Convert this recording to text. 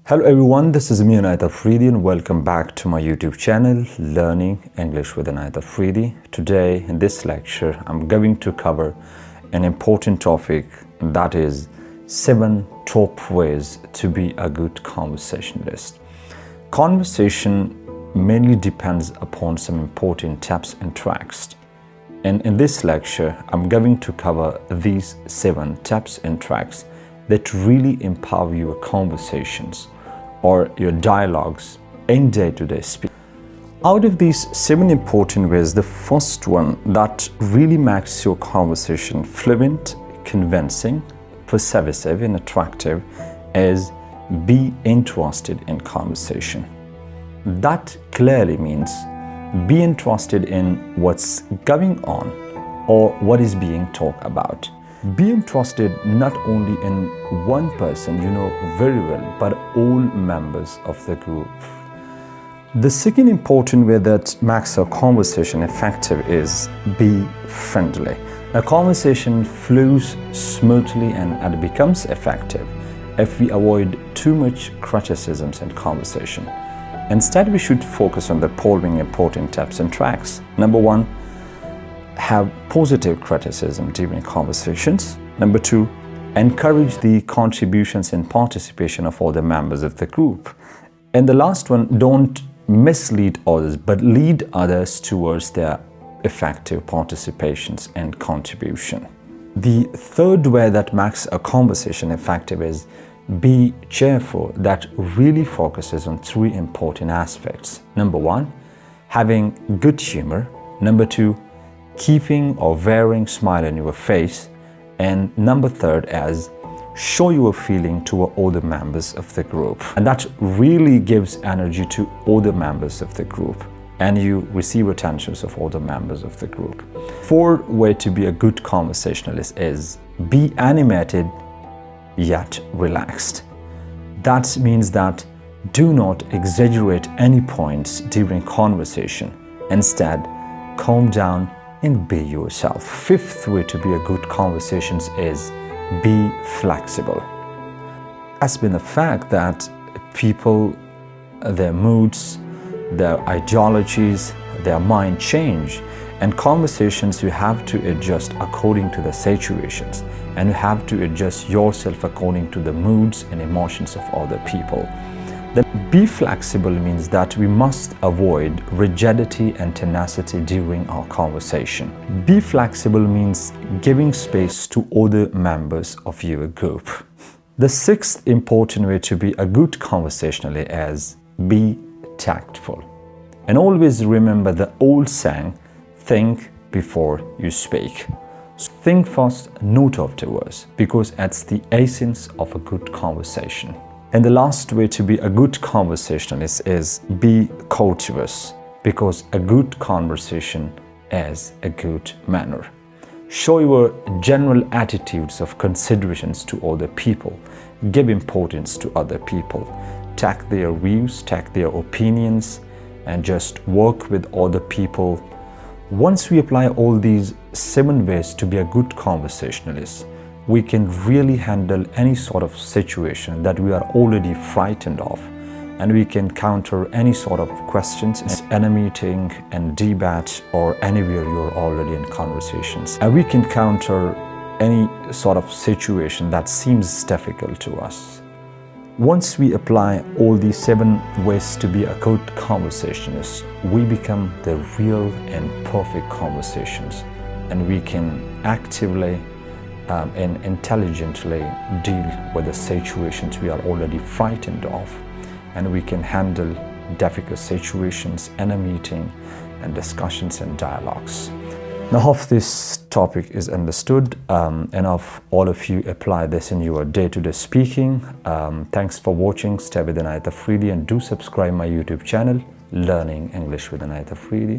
Hello everyone, this is me Inayat Afridi and welcome back to my YouTube channel, Learning English with Inayat Afridi. Today in this lecture, I'm going to cover an important topic, that is 7 top ways to be a good conversationalist. Conversation mainly depends upon some important tips and tricks. And in this lecture, I'm going to cover these 7 tips and tricks that really empower your conversations or your dialogues in day-to-day speech. Out of these 7 important ways, the first one that really makes your conversation fluent, convincing, persuasive, and attractive is be interested in conversation. That clearly means be interested in what's going on or what is being talked about. Be interested not only in one person you know very well, but all members of the group. The second important way that makes a conversation effective is be friendly. A conversation flows smoothly and it becomes effective if we avoid too much criticisms in conversation. Instead, we should focus on the following important tips and tricks. Number 1, have positive criticism during conversations. Number 2, encourage the contributions and participation of all the members of the group. And the last one, don't mislead others, but lead others towards their effective participations and contribution. The third way that makes a conversation effective is be cheerful. That really focuses on 3 important aspects. Number 1, having good humor. Number 2, keeping or wearing a smile on your face. And number 3 is show your feeling to all the members of the group. And that really gives energy to all the members of the group, and you receive attentions of all the members of the group. 4th way to be a good conversationalist is be animated yet relaxed. That means that do not exaggerate any points during conversation. Instead, calm down and be yourself. 5th way to be a good conversationalist is be flexible. It's been a fact that people, their moods, their ideologies, their mind change, and conversations you have to adjust according to the situations, and you have to adjust yourself according to the moods and emotions of other people. Then be flexible means that we must avoid rigidity and tenacity during our conversation. Be flexible means giving space to other members of your group. The 6th important way to be a good conversationalist is be tactful. And always remember the old saying, think before you speak. So think first, note afterwards, because it's the essence of a good conversation. And the last way to be a good conversationalist is be courteous, because a good conversation is a good manner. Show your general attitudes of considerations to other people. Give importance to other people. Take their views, take their opinions, and just work with other people. Once we apply all these 7 ways to be a good conversationalist, we can really handle any sort of situation that we are already frightened of, and we can counter any sort of questions in a meeting and debate or anywhere you're already in conversations. And we can counter any sort of situation that seems difficult to us. Once we apply all these 7 ways to be a good conversationalist, we become the real and perfect conversations, and we can actively and intelligently deal with the situations we are already frightened of, and we can handle difficult situations in a meeting and discussions and dialogues. Now, hope this topic is understood, and if all of you apply this in your day-to-day speaking. Thanks for watching. Stay with Inayat Afridi and do subscribe my YouTube channel, Learning English with Inayat Afridi.